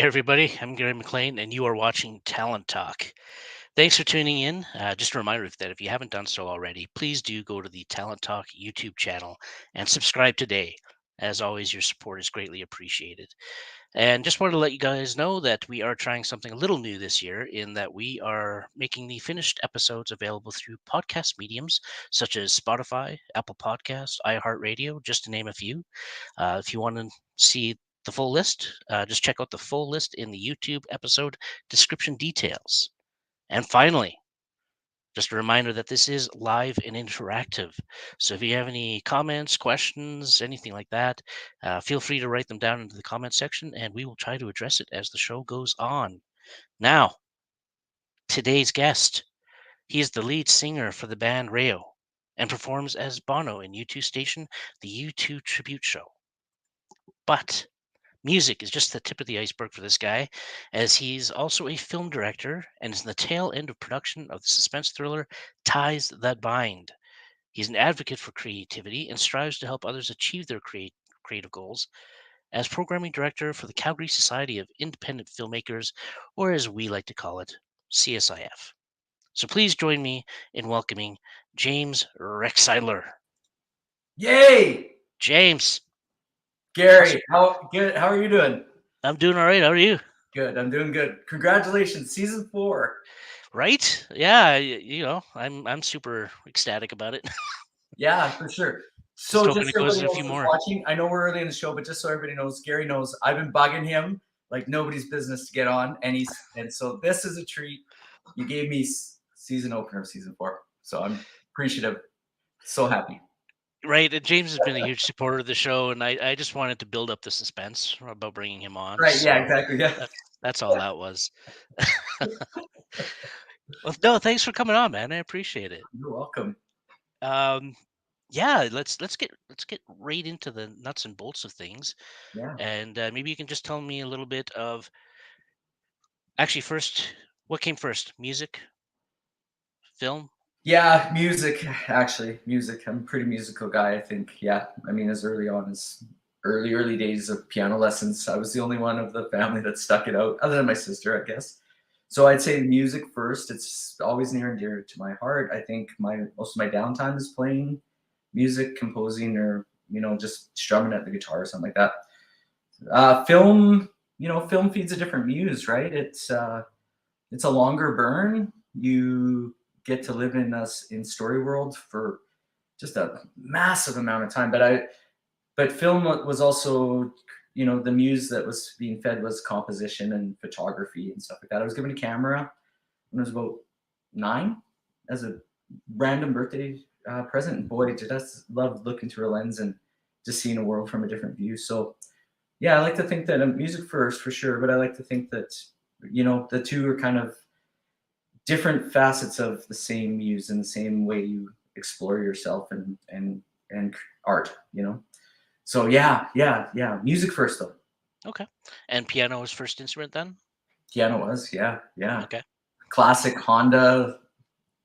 Everybody, I'm Gary McLean, and you are watching Talent Talk. Thanks for tuning in. Just a reminder that if you haven't done so already, please do go to the Talent Talk YouTube channel and subscribe today. As always, your support is greatly appreciated. And just wanted to let you guys know that we are trying something a little new this year in that we are making the finished episodes available through podcast mediums such as Spotify, Apple Podcasts, iHeartRadio, just to name a few. If you want to see the full list, just check out the full list in the YouTube episode description details. And finally, just a reminder that this is live and interactive. So if you have any comments, questions, anything like that, feel free to write them down into the comment section and we will try to address it as the show goes on. Now, today's guest, he is the lead singer for the band reijo and performs as Bono in U2 station, the U2 Tribute Show. But music is just the tip of the iceberg for this guy, as he's also a film director and is in the tail end of production of the suspense thriller Ties That Bind. He's an advocate for creativity and strives to help others achieve their creative goals as programming director for the Calgary Society of Independent Filmmakers, or as we like to call it, CSIF. So please join me in welcoming James Reckseidler. Yay! James, Gary, how good? How are you doing? I'm doing all right. How are you? Good. I'm doing good. Congratulations, season 4. Right? Yeah, I'm super ecstatic about it. Yeah, for sure. Just So hoping just it so goes everybody in a knows few who's more. watching, I know we're early in the show, but just so everybody knows, Gary knows I've been bugging him like nobody's business to get on, and so this is a treat. You gave me season opener of season 4, so I'm appreciative. So happy. Right, and James has been a huge supporter of the show, and I just wanted to build up the suspense about bringing him on. Right? Yeah, So exactly. Yeah. that's all that was. Well, no, thanks for coming on, man. I appreciate it. You're welcome. Um, yeah, let's get right into the nuts and bolts of things, Yeah. and maybe you can just tell me a little bit of actually first, what came first, music, film? Yeah, music, actually. Music. I'm a pretty musical guy, I think. Yeah. I mean, as early on as early days of piano lessons, I was the only one of the family that stuck it out, other than my sister, I guess. So I'd say music first. It's always near and dear to my heart. I think my most of my downtime is playing music, composing, or just strumming at the guitar or something like that. Film, film feeds a different muse, right? It's a longer burn. You get to live in story world for just a massive amount of time. But film was also, the muse that was being fed was composition and photography and stuff like that. I was given a camera when I was about 9 as a random birthday present, and boy, did I love looking through a lens and just seeing a world from a different view. So yeah, I like to think that music first for sure, but I like to think that the two are kind of different facets of the same muse in the same way you explore yourself and art. So yeah, music first though. Okay, and piano was first instrument then? Piano was, yeah, Okay. classic Honda,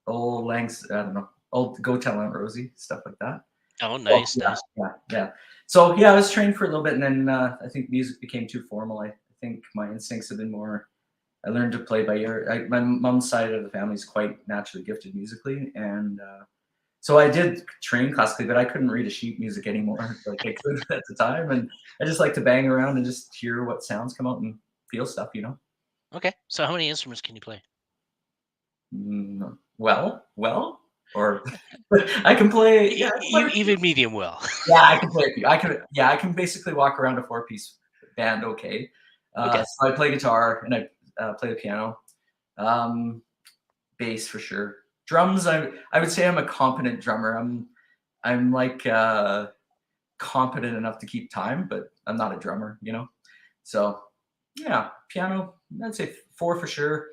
old Langs, I don't know, old Go Tell Aunt Rosie, stuff like that. Oh, Oh nice, yeah, nice. yeah. So yeah, I was trained for a little bit, and then I think music became too formal. I think my instincts have been more. I learned to play by ear. My mom's side of the family is quite naturally gifted musically, and so I did train classically, but I couldn't read a sheet music anymore like I could at the time, and I just like to bang around and just hear what sounds come out and feel stuff. Okay, so how many instruments can you play? Well, or I can play. Yeah, I can play a few. Even medium well. Yeah, I can play a few. I can basically walk around a 4-piece band. Okay, Okay. so I play guitar and I play the piano. Um, Bass for sure. Drums, I would say I'm a competent drummer. I'm like competent enough to keep time, but I'm not a drummer. So yeah, piano, I'd say 4 for sure.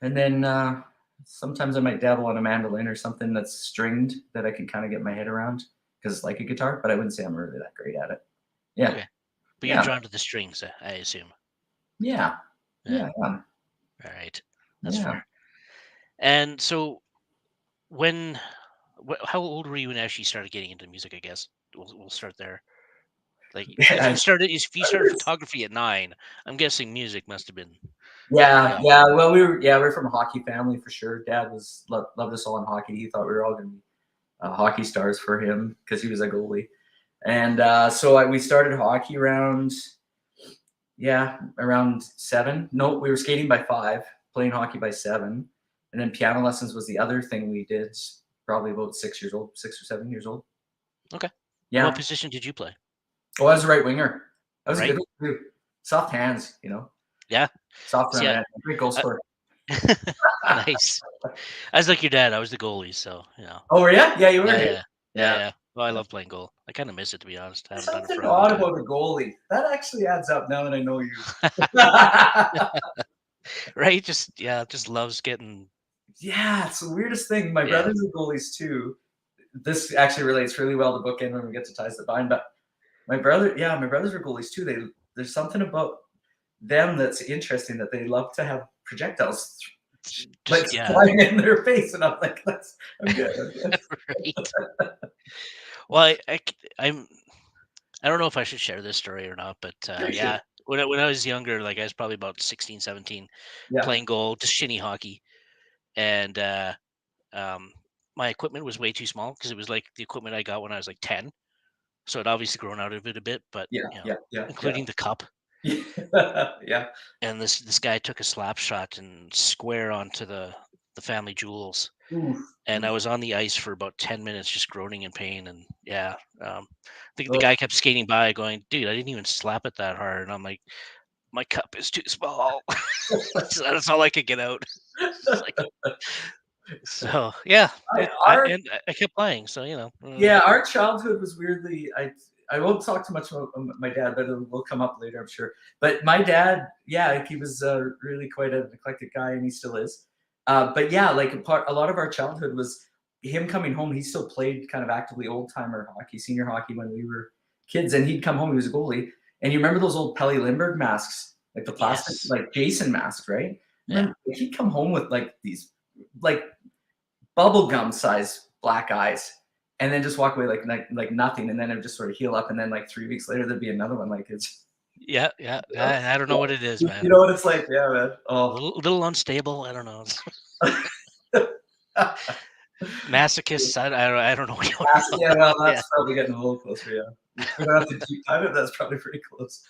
And then sometimes I might dabble on a mandolin or something that's stringed that I can kind of get my head around because it's like a guitar, but I wouldn't say I'm really that great at it. Yeah, Okay. But you're yeah, drawn to the strings, I assume. yeah, Yeah. yeah, All right. That's yeah. fair. And so when how old were you when you actually started getting into music, I guess? We'll start there. Like, Yeah, if you started photography at 9, I'm guessing music must have been yeah, yeah. yeah. Well, we're from a hockey family for sure. Dad loved us all in hockey. He thought we were all going to be hockey stars for him because he was a goalie. And we started hockey around 7. No, we were skating by 5, playing hockey by 7, and then piano lessons was the other thing we did. Probably about 6 or 7 years old. Okay. What Yeah. position did you play? Oh, I was a right winger. I was a Right? good one, too. Soft hands, Yeah. soft See, around that. Great goal I scorer. nice. I was like your dad. I was the goalie, so, Oh, were you? Yeah, you were. Yeah, Hey? yeah. Yeah, Yeah. yeah. Well, I love playing goal. I kinda miss it, to be honest. I There's haven't done it something for a long odd time. about a goalie. That actually adds up now that I know you. Right? Just loves getting Yeah, it's the weirdest thing. My yeah. brothers are goalies too. This actually relates really well to bookend when we get to ties that bind. But my brothers are goalies too. There's something about them that's interesting that they love to have projectiles like Just yeah, flying in their face, and I'm like, I'm good. I'm good. right. Well, I don't know if I should share this story or not, but, Sure, sure. yeah, when I was younger, like, I was probably about 16, 17, Yeah. playing goal, just shinny hockey, and, um, my equipment was way too small because it was, like, the equipment I got when I was, like, 10, so it obviously grown out of it a bit, but, Yeah. Yeah. Yeah. Yeah. including the cup, Yeah. and this guy took a slap shot and square onto the family jewels, Oof. and I Oof. was on the ice for about 10 minutes just groaning in pain, and, yeah, the Oh, guy kept skating by going, "Dude, I didn't even slap it that hard," and I'm like, "My cup is too small." So that's all I could get out. It's like so, yeah, I, our I kept playing, so, Yeah, our childhood was weirdly. I won't talk too much about my dad, but it will come up later, I'm sure. But my dad, yeah, he was really quite an eclectic guy, and he still is. But yeah, like a lot of our childhood was him coming home. He still played kind of actively old timer hockey, senior hockey when we were kids, and he'd come home. He was a goalie, and you remember those old Pelly Lindbergh masks, like the plastic, yes. like Jason masks, right? Yeah. Remember, he'd come home with like these, like bubblegum size black eyes, and then just walk away like nothing, and then it would just sort of heal up, and then like 3 weeks later there'd be another one. Like it's Yeah, yeah. you know, I don't know what it is, you man. know what it's like, yeah, man. A Oh. little unstable, I don't know. Masochists, I don't know what you call Yeah, that. well, Yeah. that's probably getting a little closer. Yeah, we don't have to deep dive it. That's probably pretty close.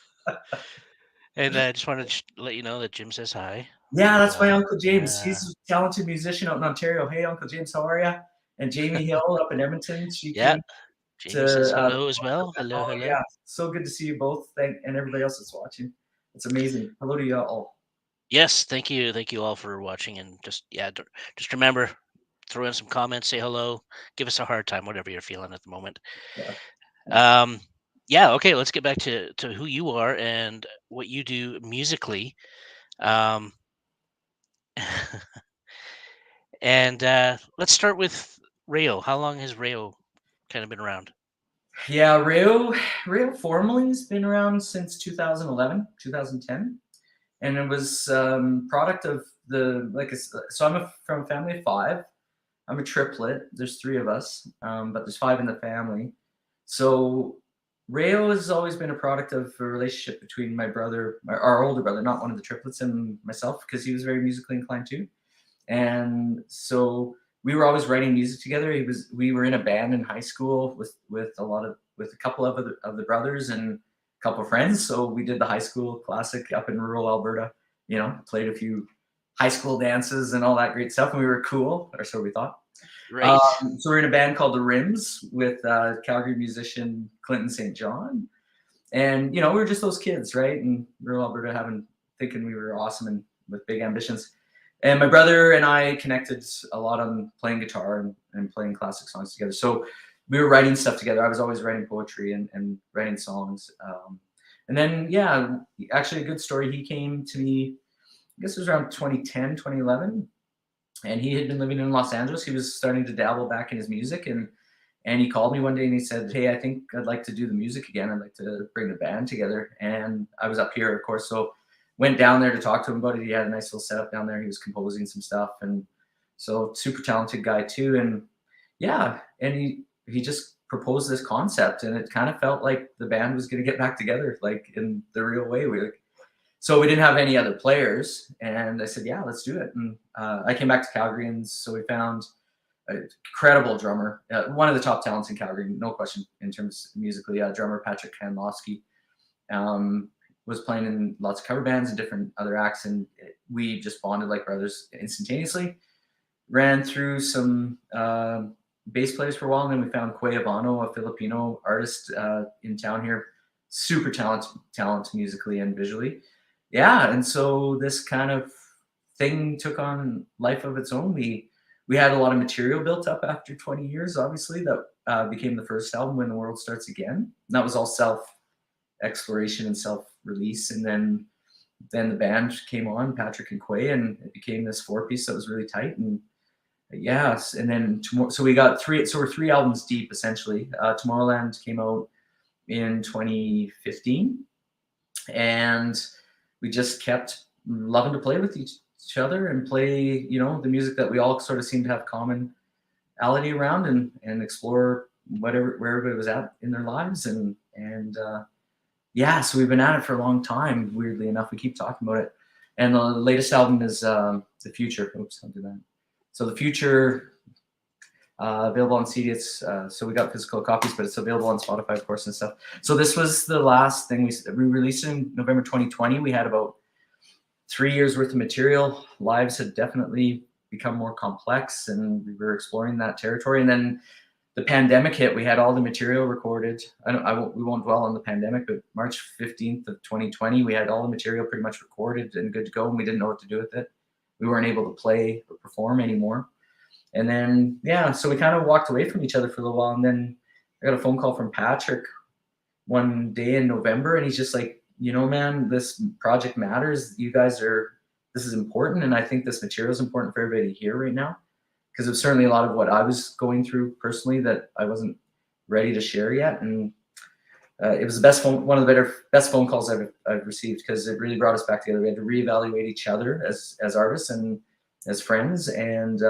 And I just wanted to let you know that Jim says hi, Yeah, and, that's my Uncle James. yeah. He's a talented musician out in Ontario. Hey, Uncle James, how are you? And Jamie Hill up in Edmonton, she Yeah, came Jamie says to hello as well. oh Hello, hello. yeah, so good to see you both. And everybody else that's watching. It's amazing. Hello to you all. Yes, thank you all for watching, and just remember, throw in some comments, say hello, give us a hard time, whatever you're feeling at the moment. Yeah. Um, yeah, okay, let's get back to who you are and what you do musically. Um, and let's start with Rayo. How long has Rayo kind of been around? Yeah, Rayo formally has been around since 2011, 2010, and it was product of the so from a family of 5. I'm a triplet. There's 3 of us, but there's 5 in the family. So Rayo has always been a product of a relationship between my brother, our older brother, not one of the triplets, and myself, because he was very musically inclined too. And so we were always writing music together. We were in a band in high school with a couple of the brothers and a couple of friends. So we did the high school classic up in rural Alberta. Played a few high school dances and all that great stuff, and we were cool, or so we thought. Right. So we're in a band called the Rims with Calgary musician Clinton St. John, and we were just those kids, right? In rural Alberta, thinking we were awesome and with big ambitions. And my brother and I connected a lot on playing guitar and playing classic songs together. So we were writing stuff together. I was always writing poetry and writing songs. And then, yeah, actually a good story. He came to me, I guess it was around 2010, 2011. And he had been living in Los Angeles. He was starting to dabble back in his music. And he called me one day and he said, "Hey, I think I'd like to do the music again. I'd like to bring the band together." And I was up here, of course. So went down there to talk to him about it. He had a nice little setup down there. He was composing some stuff, and so super talented guy too. And yeah, and he just proposed this concept, and it kind of felt like the band was going to get back together, like in the real way. So we didn't have any other players, and I said, yeah, let's do it. And I came back to Calgary, and so we found an incredible drummer, one of the top talents in Calgary, no question, in terms of musically. Drummer Patrick Hanlowski was playing in lots of cover bands and different other acts, and we just bonded like brothers instantaneously. Ran through some bass players for a while, and then we found Quay Habano, a Filipino artist in town here, super talent musically and visually. Yeah, and so this kind of thing took on life of its own. We had a lot of material built up after 20 years, obviously, that became the first album, When the World Starts Again. And that was all self-exploration and self-release. And then the band came on, Patrick and Quay, and it became this 4-piece that was really tight. And yes, and then so we got we're 3 albums deep, essentially. Tomorrowland came out in 2015, and we just kept loving to play with each other and play, the music that we all sort of seem to have commonality around, and explore where everybody was at in their lives. And yeah, so we've been at it for a long time. Weirdly enough, we keep talking about it. And the latest album is The Future. Oops, I'll do that. So The Future, available on CD. It's so we got physical copies, but it's available on Spotify, of course, and stuff. So this was the last thing we released in November 2020. We had about 3 years worth of material. Lives had definitely become more complex, and we were exploring that territory. And then the pandemic hit. We had all the material recorded. We won't dwell on the pandemic, but March 15th of 2020, we had all the material pretty much recorded and good to go, and we didn't know what to do with it. We weren't able to play or perform anymore. And then, yeah, so we kind of walked away from each other for a little while. And then I got a phone call from Patrick one day in November, and he's just like, man, this project matters. This is important. And I think this material is important for everybody to hear right now, because it was certainly a lot of what I was going through personally that I wasn't ready to share yet. And it was one of the best phone calls I've received, because it really brought us back together. We had to reevaluate each other as artists and as friends, and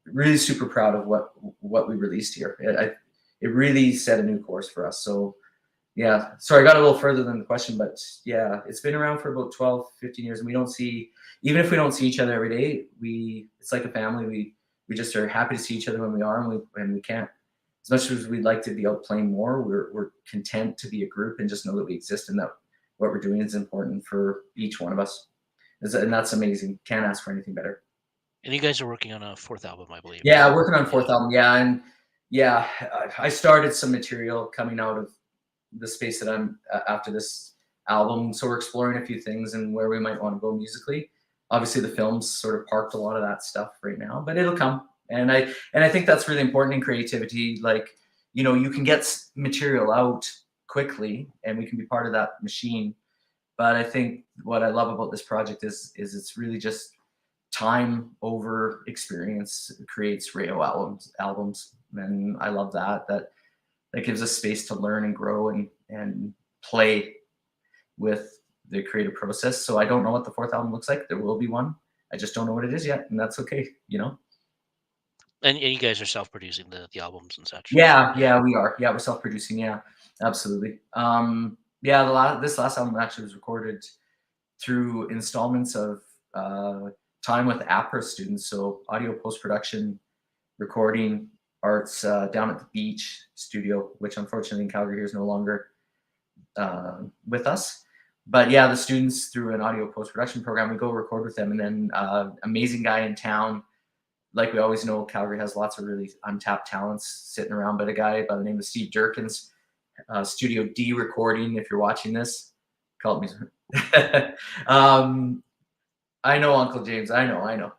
really super proud of what we released here. It really set a new course for us. So yeah, sorry, I got a little further than the question, but yeah, it's been around for about 12, 15 years, and even if we don't see each other every day, it's like a family. We just are happy to see each other when we are, and we can't, as much as we'd like to be out playing more, we're content to be a group and just know that we exist, and that what we're doing is important for each one of us. And that's amazing. Can't ask for anything better. And you guys are working on a 4th album, I believe. Yeah, working on a 4th album. Yeah, and yeah, I started some material coming out of the space that I'm after this album. So we're exploring a few things and where we might want to go musically. Obviously, the film's sort of parked a lot of that stuff right now, but it'll come. And I think that's really important in creativity. Like, you can get material out quickly, and we can be part of that machine. But I think what I love about this project is it's really just time over experience creates reijo albums, and I love that gives us space to learn and grow and play with the creative process. So I don't know what the 4th album looks like. There will be one. I just don't know what it is yet, and that's okay. And you guys are self-producing the albums and such. Yeah, we are. Yeah, we're self-producing. Yeah, absolutely. This last album actually was recorded through installments of time with APRA students, so audio post-production, recording arts down at the Beach studio, which unfortunately in Calgary is no longer with us. But yeah, the students, through an audio post-production program, we go record with them, and then amazing guy in town. Like we always know, Calgary has lots of really untapped talents sitting around, but a guy by the name of Steve Durkins, Studio D recording, if you're watching this, call it me. I know, Uncle James. I know.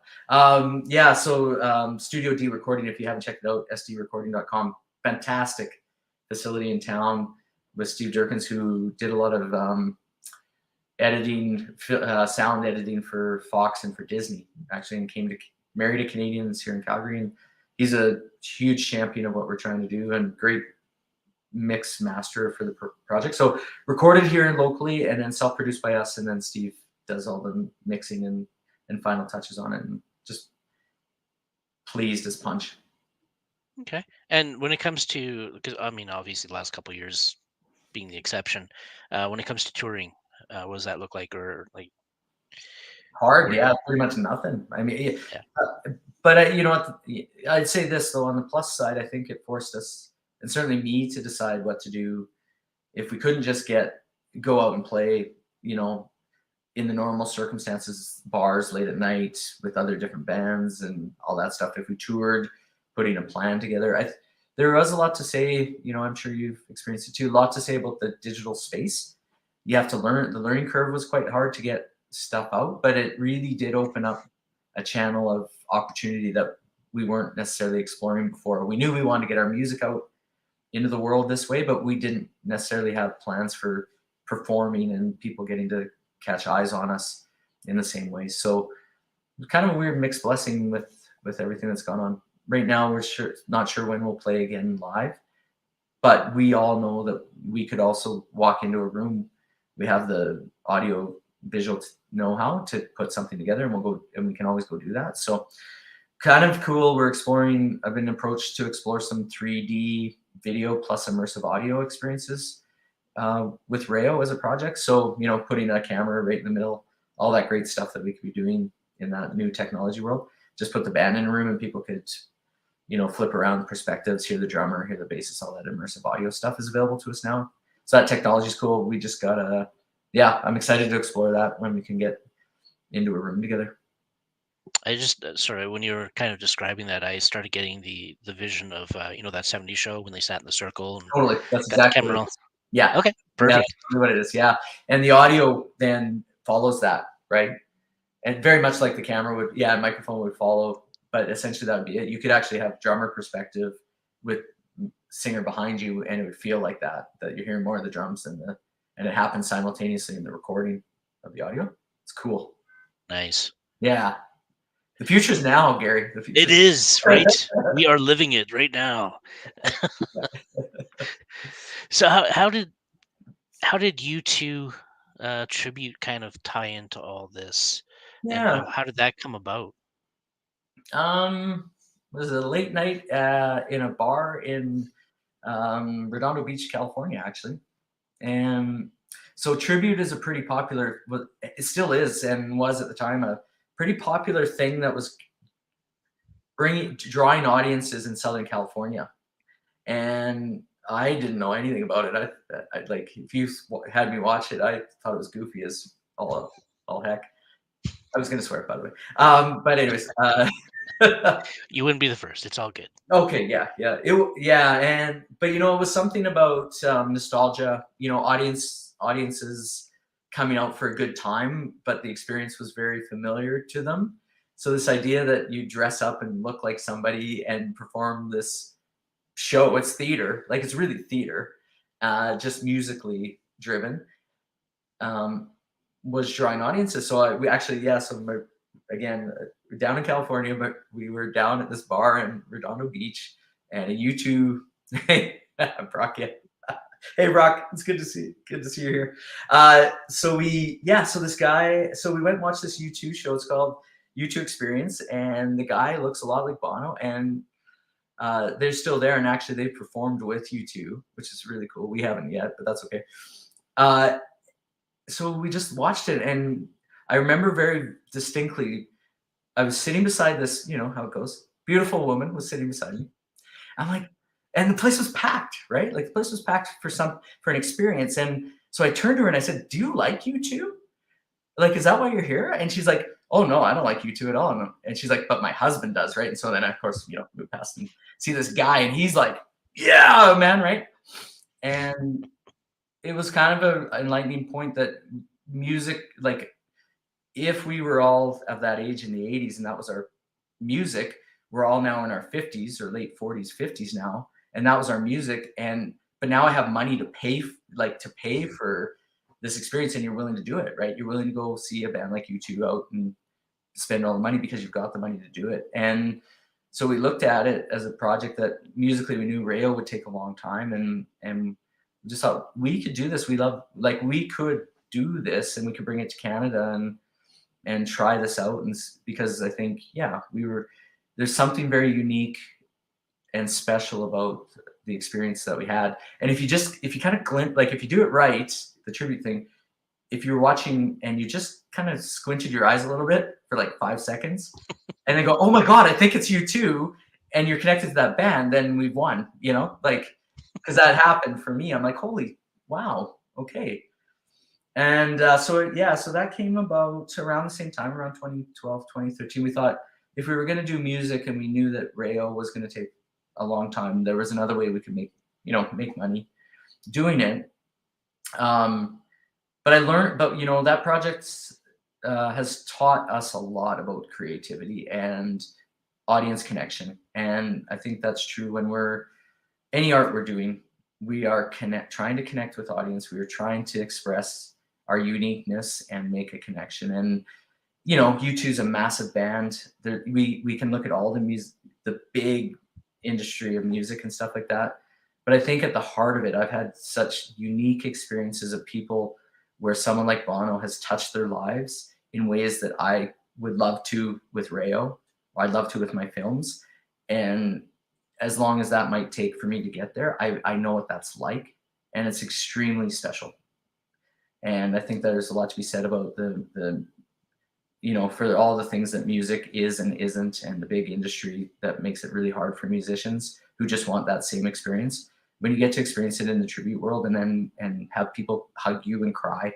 So Studio D recording, if you haven't checked it out, sdrecording.com. Fantastic facility in town with Steve Durkins, who did a lot of editing, sound editing for Fox and for Disney, actually, and married a Canadian that's here in Calgary. And he's a huge champion of what we're trying to do, and great mix master for the project. So recorded here locally, and then self-produced by us, and then Steve does all the mixing and final touches on it, and just pleased as punch. Okay. And when it comes to, because I mean, obviously, the last couple of years being the exception, when it comes to touring, what does that look like, or like Hard, where you? yeah, pretty much nothing. I mean, Yeah. but you know what? I'd say this though. On the plus side, I think it forced us, and certainly me, to decide what to do if we couldn't just go out and play. You know, in the normal circumstances, bars late at night with other different bands and all that stuff. If we toured, putting a plan together, there was a lot to say. You know, I'm sure you've experienced it too. A lot to say about the digital space. You have to learn. The learning curve was quite hard to get stuff out, but it really did open up a channel of opportunity that we weren't necessarily exploring before. We knew we wanted to get our music out into the world this way, but we didn't necessarily have plans for performing and people getting to catch eyes on us in the same way. So it's kind of a weird mixed blessing with everything that's gone on. Right now, we're not sure when we'll play again live, but we all know that we could also walk into a room. We have the audio visual know-how to put something together, and we can always go do that. So kind of cool. We're exploring. I've been approached to explore some 3D video plus immersive audio experiences with reijo as a project. So, you know, putting a camera right in the middle, all that great stuff that we could be doing in that new technology world. Just put the band in a room and people could, you know, flip around perspectives, hear the drummer, hear the bassist, all that immersive audio stuff is available to us now. So that technology is cool. We just gotta, yeah, I'm excited to explore that when we can get into a room together. I just sorry, when you were kind of describing that, I started getting the vision of that '70s show when they sat in the circle and Totally. That's got the exactly what camera it roll. is. Yeah. Okay, Yeah, that's perfect. totally what it is. Yeah. And the audio then follows that, right? And very much like the camera would, yeah, microphone would follow, but essentially that would be it. You could actually have drummer perspective with singer behind you, and it would feel like that you're hearing more of the drums and it happens simultaneously in the recording of the audio. It's cool. Nice. Yeah. The future's now, Gary. The It future's is, right? We are living it right now. So how did you two tribute kind of tie into all this, and yeah. how did that come about? Um, was a late night in a bar in Redondo Beach, California, actually. And so tribute is a pretty popular, well, it still is and was at the time a pretty popular thing that was drawing audiences in Southern California. And I didn't know anything about it. I like if you had me watch it, I thought it was goofy as all heck. I was gonna swear, by the way. But anyways, You wouldn't be the first. It's all good. okay, yeah, yeah, yeah, and but you know, it was something about nostalgia. You know, audiences coming out for a good time, but the experience was very familiar to them. So this idea that you dress up and look like somebody and perform this show, it's theater, like it's really theater, just musically driven, um, was drawing audiences. So we actually, yeah, so again, we're down in California, but we were down at this bar in Redondo Beach, and a U2. Hey, Brock, yeah. Hey, Brock, it's good to see you here. So this guy, so we went and watched this U2 show. It's called U2 Experience, and the guy looks a lot like Bono, and they're still there, and actually they performed with U2, which is really cool. We haven't yet, but that's okay. Uh, so we just watched it, and I remember very distinctly. I was sitting beside this, you know how it goes. Beautiful woman was sitting beside me. I'm like, and the place was packed, right? Like the place was packed for an experience. And so I turned to her and I said, "Do you like U2? Like, is that why you're here?" And she's like, "Oh no, I don't like U2 at all." And she's like, "But my husband does, right?" And so then of course, you know, we passed and see this guy, and he's like, "Yeah, man, right?" And it was kind of an enlightening point that music, like if we were all of that age in the 80s and that was our music, we're all now in our 50s or late 40s, 50s now, and that was our music. And but now I have money to pay for this experience, and you're willing to do it, right? You're willing to go see a band like U2 out and spend all the money because you've got the money to do it. And so we looked at it as a project that musically we knew reijo would take a long time, and just thought we could do this. We could do this, and we could bring it to Canada and try this out. And because I think, yeah, there's something very unique and special about the experience that we had. And if you kind of glint, like if you do it right, the tribute thing, if you're watching and you just kind of squinted your eyes a little bit for like 5 seconds and then go, oh my God, I think it's you too. And you're connected to that band, then we've won, you know, like, because that happened for me. I'm like, holy, wow. Okay. And so that came about around the same time, around 2012, 2013. We thought if we were going to do music and we knew that reijo was going to take a long time, there was another way we could make money doing it. But I learned, that project has taught us a lot about creativity and audience connection. And I think that's true when any art we're doing, we are trying to connect with audience. We are trying to express our uniqueness and make a connection. And, U2's a massive band. We can look at all the big industry of music and stuff like that. But I think at the heart of it, I've had such unique experiences of people where someone like Bono has touched their lives in ways that I would love to with reijo, or I'd love to with my films. And as long as that might take for me to get there, I know what that's like, and it's extremely special. And I think there's a lot to be said about the for all the things that music is and isn't, and the big industry that makes it really hard for musicians who just want that same experience. When you get to experience it in the tribute world and have people hug you and cry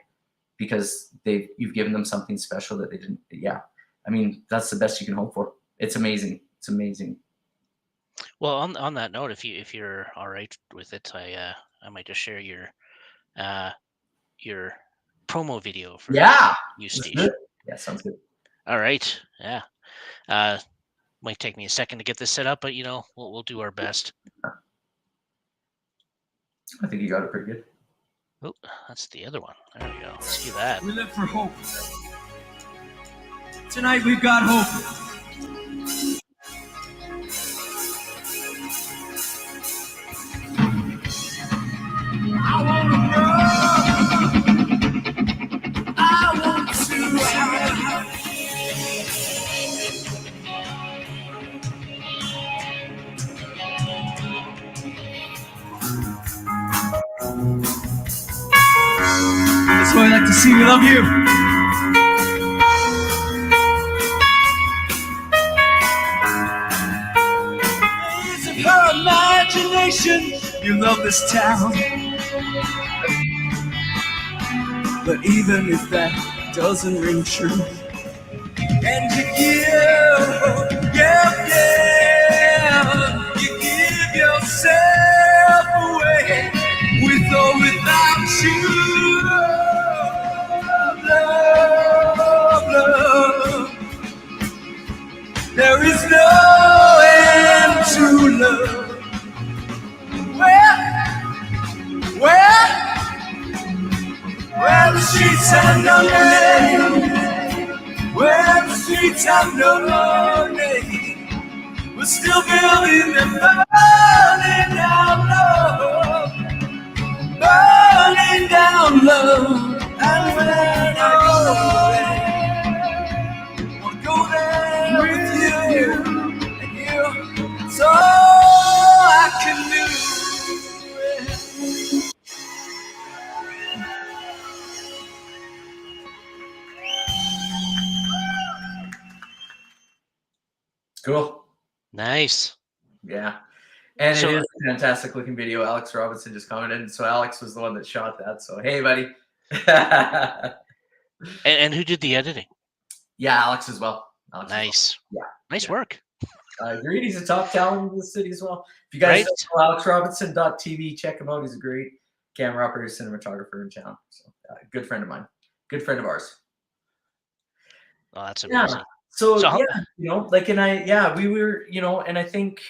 because you've given them something special that they didn't. Yeah. I mean, that's the best you can hope for. It's amazing. It's amazing. Well, on that note, if you're all right with it, I might just share your promo video for your station. Yeah, sounds good. All right. Yeah. Might take me a second to get this set up, but we'll do our best. I think you got it pretty good. Oh, that's the other one. There we go. Let's do that. We live for hope. Tonight we've got hope. I want to run. I want to hide. That's why I like to see we love you. It's her imagination. You love this town. But even if that doesn't ring true, and you give yourself away with or without you. Love. There is no end to love. Where the streets have no name. Where the streets have no name. We're still building and burning down love. Burning down love. And when I go there with you. And you, it's all I can do. Cool. Nice. Yeah. And it is a fantastic looking video. Alex Robinson just commented. So Alex was the one that shot that. So, hey, buddy. and who did the editing? Yeah, Alex as well. Nice. Yeah. Nice work. I agreed. He's a top talent in the city as well. If you guys don't know AlexRobinson.tv, check him out. He's a great camera operator, cinematographer in town. So, good friend of mine. Good friend of ours. Oh, that's amazing. Yeah. So we were, and I think,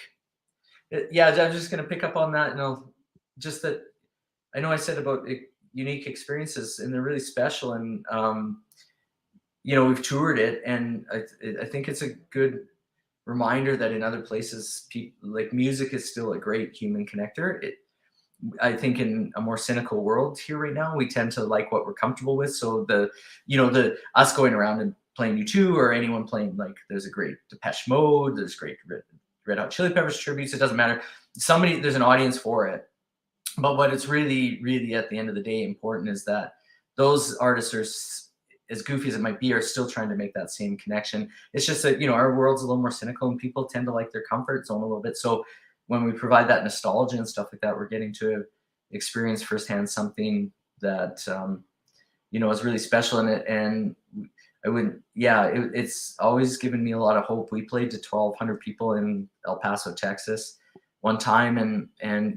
I'm just going to pick up on that, just that I know I said about unique experiences, and they're really special, and, we've toured it, and I think it's a good reminder that in other places, music is still a great human connector. I think in a more cynical world here right now, we tend to like what we're comfortable with. So us going around and playing U2 or anyone playing, there's a great Depeche Mode, there's great Red Hot Chili Peppers tributes. It doesn't matter. There's an audience for it. But what it's really, really at the end of the day important is that those artists are, as goofy as it might be, are still trying to make that same connection. It's just that, our world's a little more cynical and people tend to like their comfort zone a little bit. So when we provide that nostalgia and stuff like that, we're getting to experience firsthand something that, is really special in it. And it's always given me a lot of hope. We played to 1,200 people in El Paso, Texas one time. And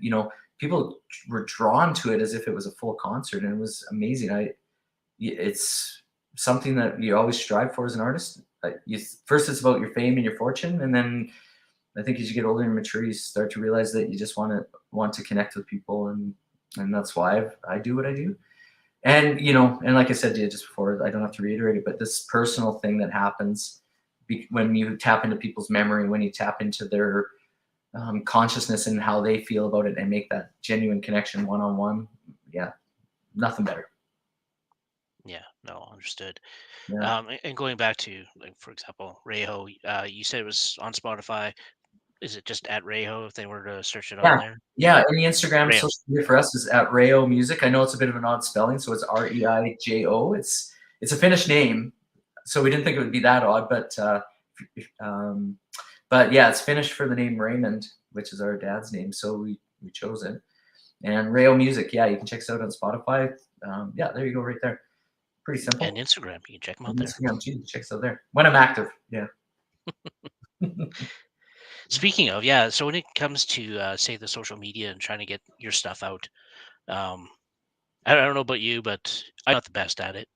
people were drawn to it as if it was a full concert, and it was amazing. It's something that you always strive for as an artist. First, it's about your fame and your fortune, and then I think as you get older and mature, you start to realize that you just want to connect with people, and that's why I do what I do. And and like I said to you just before, I don't have to reiterate it, but this personal thing that happens when you tap into people's memory, when you tap into their consciousness and how they feel about it and make that genuine connection one-on-one. Yeah. Nothing better. Yeah, no, understood. Yeah. And going back to, like, for example, reijo, you said it was on Spotify. Is it just at reijo if they were to search it on there? Yeah. And the Instagram Reijo. social media for us is at reijo music. I know it's a bit of an odd spelling, so it's REIJO. It's a Finnish name, so we didn't think it would be that odd, but yeah, it's Finnish for the name Raymond, which is our dad's name, so we chose it. And reijo music, yeah, you can check us out on Spotify. Yeah, there you go, right there. Pretty simple. And Instagram, you can check them out there. Instagram too, check us out there when I'm active. Yeah. Speaking of, so when it comes to say the social media and trying to get your stuff out, I don't know about you, but I'm not the best at it.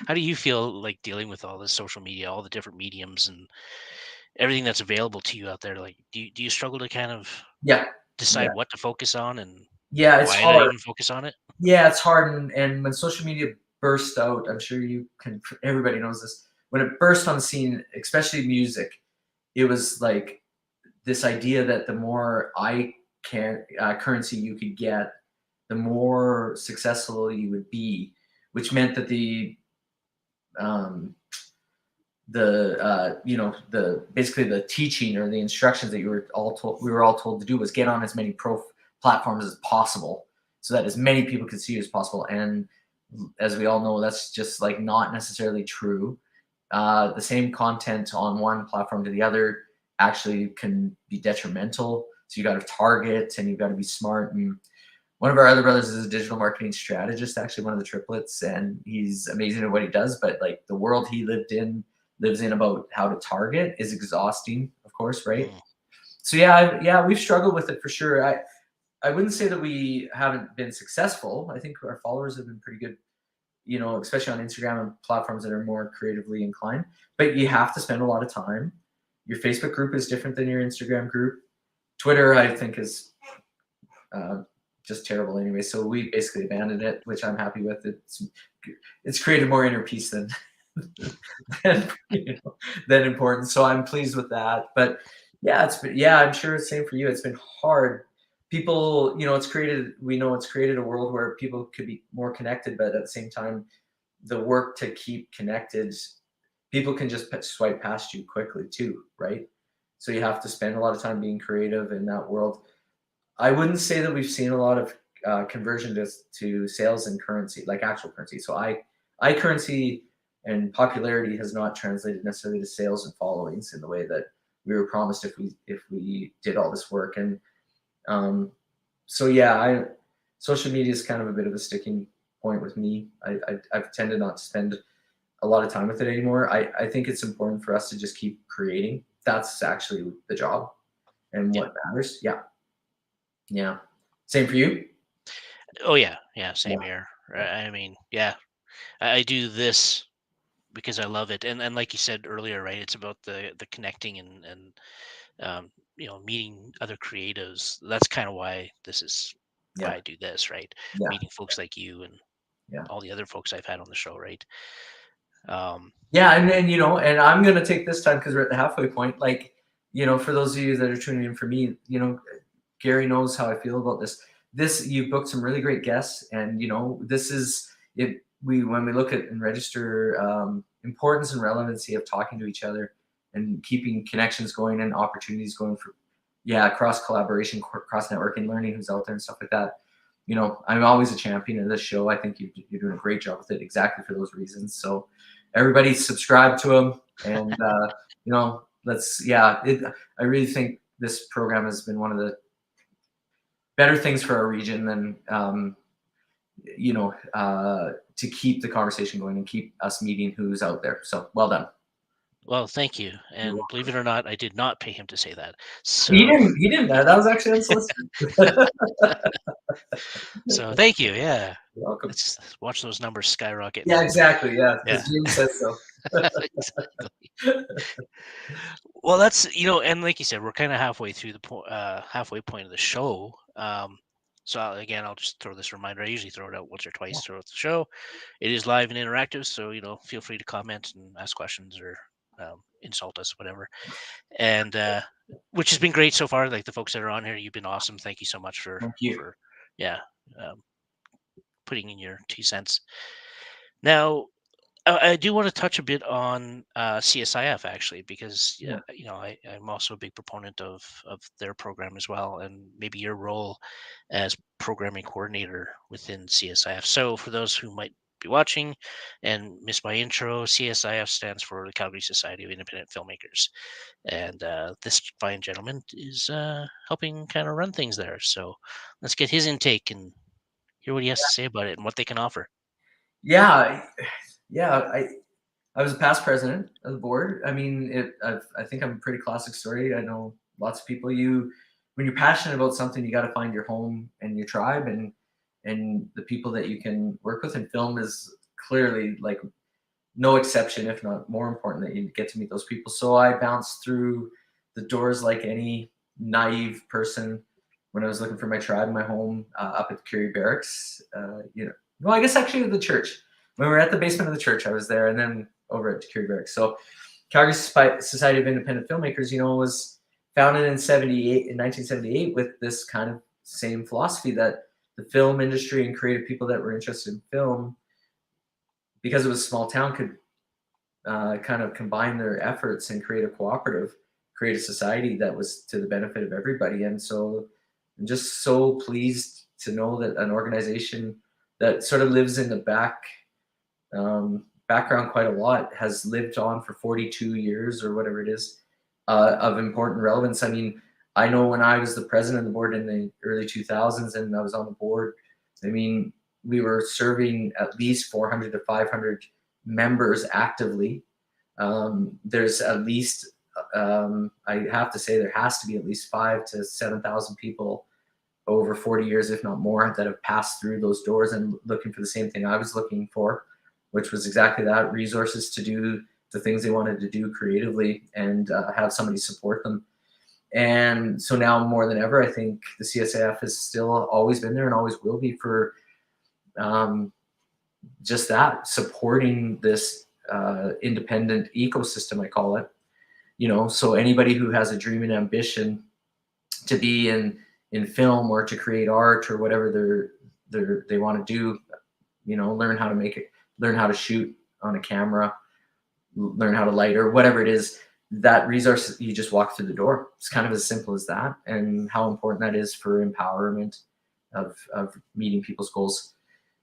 How do you feel like dealing with all this social media, all the different mediums and everything that's available to you out there? Like, do you struggle to kind of decide what to focus on and it's why hard. to even focus on it? Yeah, it's hard. And when social media burst out, I'm sure everybody knows this. When it burst on the scene, especially music, it was like this idea that the more currency you could get, the more successful you would be, which meant that basically the teaching or the instructions that we were all told to do was get on as many platforms as possible so that as many people could see you as possible. And as we all know, that's just like not necessarily true. The same content on one platform to the other actually can be detrimental. So you got to target and you've got to be smart. And one of our other brothers is a digital marketing strategist, actually one of the triplets, and he's amazing at what he does. But like the world he lives in about how to target is exhausting, of course, right? So yeah, we've struggled with it for sure. I wouldn't say that we haven't been successful. I think our followers have been pretty good, especially on Instagram and platforms that are more creatively inclined. But you have to spend a lot of time. Your Facebook group is different than your Instagram group. Twitter, I think, is just terrible anyway. So we basically abandoned it, which I'm happy with. It's created more inner peace than important. So I'm pleased with that. But yeah, I'm sure it's the same for you. It's been hard. People, it's created a world where people could be more connected, but at the same time, the work to keep connected, people can just swipe past you quickly too, right? So you have to spend a lot of time being creative in that world. I wouldn't say that we've seen a lot of conversion to sales and currency, like actual currency. So currency and popularity has not translated necessarily to sales and followings in the way that we were promised if we did all this work. And so yeah, social media is kind of a bit of a sticking point with me. I've tended not to spend a lot of time with it anymore. I think it's important for us to just keep creating. That's actually the job and what matters. Yeah. Same for you? Oh yeah, same here. I mean, yeah, I do this because I love it, and like you said earlier, right? It's about the connecting and meeting other creatives. That's kind of why why I do this, right? Yeah. Meeting folks like you and all the other folks I've had on the show, right? Yeah, and then and I'm gonna take this time because we're at the halfway point. Like, for those of you that are tuning in for me, Gary knows how I feel about this. You've booked some really great guests, and this is it. When we look at and register importance and relevancy of talking to each other and keeping connections going and opportunities going for, cross collaboration, cross networking, learning who's out there and stuff like that. You know, I'm always a champion of this show. I think you're doing a great job with it, exactly for those reasons. So everybody subscribe to them, and you know, I really think this program has been one of the better things for our region than to keep the conversation going and keep us meeting who's out there. So well done. Well, thank you. And believe it or not, I did not pay him to say that. So He didn't. That was actually unsolicited. So thank you. Yeah. You're welcome. Let's watch those numbers skyrocket. Yeah, exactly. Yeah, Yeah. because Jim says so. Exactly. Well, that's, and like you said, we're kind of halfway through the halfway point of the show. So again, I'll just throw this reminder. I usually throw it out once or twice throughout the show. It is live and interactive, so feel free to comment and ask questions or insult us, whatever. And which has been great so far. Like the folks that are on here, you've been awesome. Thank you so much for putting in your 2 cents. Now, I do want to touch a bit on CSIF actually, because I'm also a big proponent of their program as well, and maybe your role as programming coordinator within CSIF. So for those who might be watching and missed my intro, CSIF stands for the Calgary Society of Independent Filmmakers, and this fine gentleman is helping kind of run things there. So let's get his intake and hear what he has to say about it and what they can offer. I was a past president of the board. I mean, I think I'm a pretty classic story. I know lots of people. When you're passionate about something, you got to find your home and your tribe and the people that you can work with. And film is clearly like no exception, if not more important, that you get to meet those people. So I bounced through the doors like any naive person when I was looking for my tribe, my home up at the Curie Barracks. Well, I guess actually the church. When we were at the basement of the church, I was there, and then over at Curie Barracks. So Calgary Society of Independent Filmmakers, was founded in 1978 with this kind of same philosophy that the film industry and creative people that were interested in film, because it was a small town, could kind of combine their efforts and create a society that was to the benefit of everybody. And so I'm just so pleased to know that an organization that sort of lives in the background quite a lot has lived on for 42 years or whatever it is of important relevance. I mean, I know when I was the president of the board in the early 2000s and I was on the board, I mean, we were serving at least 400 to 500 members actively. There's at least, I have to say, there has to be at least 5,000 to 7,000 people over 40 years, if not more, that have passed through those doors and looking for the same thing I was looking for, which was exactly that: resources to do the things they wanted to do creatively and have somebody support them. And so now more than ever, I think the CSIF has still always been there and always will be for just that, supporting this independent ecosystem, I call it. So anybody who has a dream and ambition to be in film or to create art or whatever they want to do, learn how to make it, learn how to shoot on a camera, learn how to light or whatever it is, that resource, you just walk through the door. It's kind of as simple as that, and how important that is for empowerment of meeting people's goals.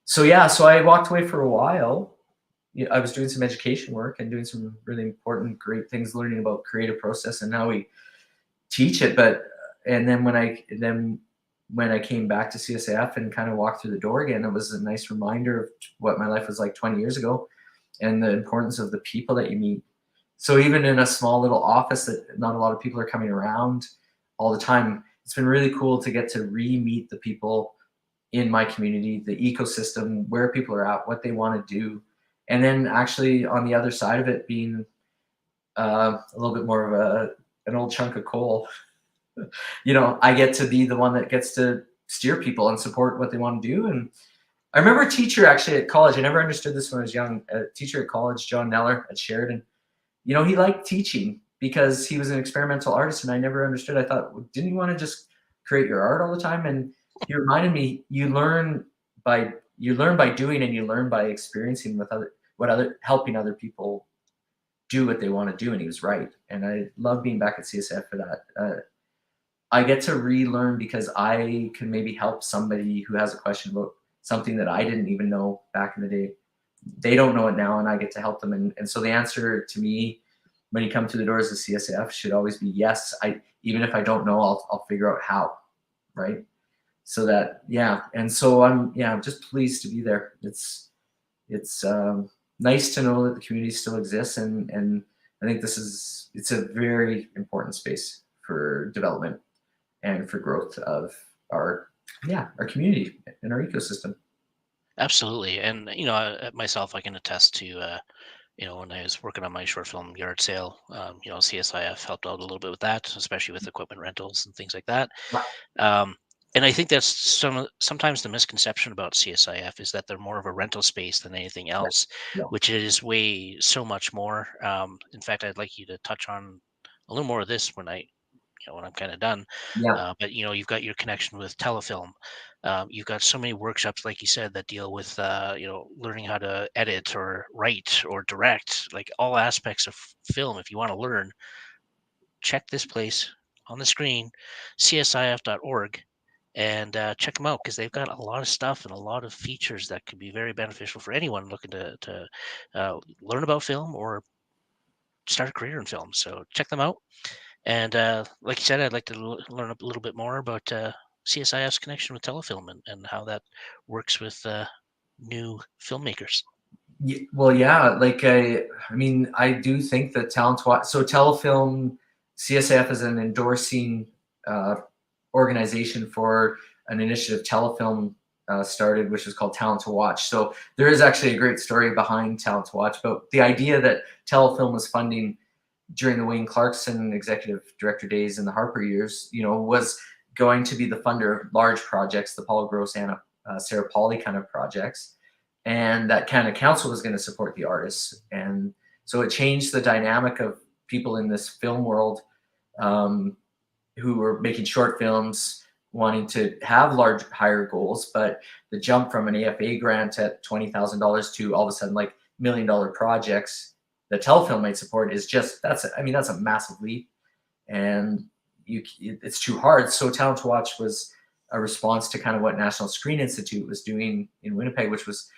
So I walked away for a while. I was doing some education work and doing some really important, great things, learning about creative process and how we teach it. And then when I came back to CSIF and kind of walked through the door again, it was a nice reminder of what my life was like 20 years ago and the importance of the people that you meet. So even in a small little office that not a lot of people are coming around all the time, it's been really cool to get to re-meet the people in my community, the ecosystem, where people are at, what they want to do. And then actually on the other side of it being a little bit more of an old chunk of coal, I get to be the one that gets to steer people and support what they want to do. And I remember a teacher actually at college, I never understood this when I was young, a teacher at college, John Neller at Sheridan, he liked teaching because he was an experimental artist, and I never understood. I thought, well, didn't you want to just create your art all the time? And he reminded me, you learn by doing, and you learn by experiencing with helping other people do what they want to do, and he was right. And I love being back at CSF for that. I get to relearn because I can maybe help somebody who has a question about something that I didn't even know back in the day. They don't know it now, and I get to help them. And so the answer to me when you come through the doors of CSF should always be yes. Even if I don't know, I'll figure out how, right? So that, yeah. And so I'm just pleased to be there. It's nice to know that the community still exists, and I think it's a very important space for development and for growth of our community and our ecosystem. Absolutely. And, myself, I can attest to, when I was working on my short film yard sale, CSIF helped out a little bit with that, especially with equipment rentals and things like that. Um, and I think that's sometimes the misconception about CSIF is that they're more of a rental space than anything else, Yeah. which is way so much more. In fact, I'd like you to touch on a little more of this when I'm kind of done. Yeah. But you've got your connection with telefilm. You've got so many workshops, like you said, that deal with learning how to edit or write or direct, like all aspects of film. If you want to learn, check this place on the screen, csif.org, and check them out because they've got a lot of stuff and a lot of features that could be very beneficial for anyone looking to learn about film or start a career in film. So check them out. And like you said, I'd like to learn a little bit more about CSIF's connection with telefilm and how that works with new filmmakers. Well, yeah, like I mean, I do think that so telefilm, CSF is an endorsing uh, organization for an initiative telefilm started, which is called Talent to Watch. So there is actually a great story behind Talent to Watch, but the idea that telefilm was funding during the Wayne Clarkson executive director days in the Harper years, was going to be the funder of large projects, the Paul Gross, Anna Sarah Pauly kind of projects. And that kind of council was going to support the artists. And so it changed the dynamic of people in this film world who were making short films, wanting to have higher goals. But the jump from an AFA grant at $20,000 to all of a sudden like $1 million projects that telefilm might support is that's a massive leap. And it's too hard. So Talent to Watch was a response to kind of what National Screen Institute was doing in Winnipeg, which was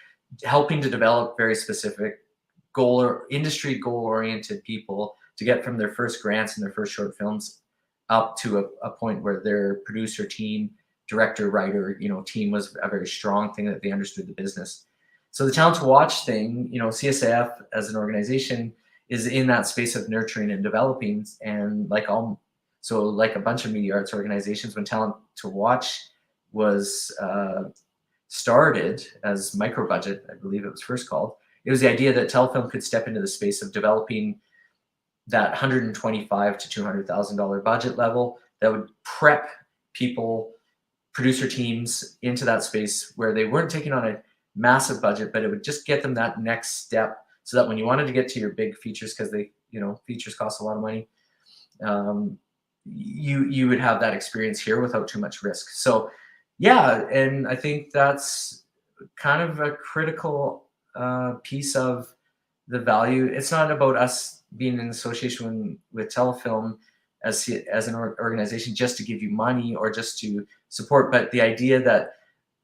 helping to develop very specific industry goal-oriented people to get from their first grants and their first short films up to a point where their producer team, director, writer, team was a very strong thing, that they understood the business. So the Talent to Watch thing, CSAF as an organization is in that space of nurturing and developing, and like a bunch of media arts organizations, when Talent to Watch was started as micro budget, I believe it was first called, it was the idea that telefilm could step into the space of developing that $125,000 to $200,000 budget level that would prep people, producer teams into that space where they weren't taking on a massive budget, but it would just get them that next step, so that when you wanted to get to your big features, because features cost a lot of money, you would have that experience here without too much risk. So yeah, and I think that's kind of a critical piece of the value. It's not about us being in association with telefilm as an organization just to give you money or just to support, but the idea that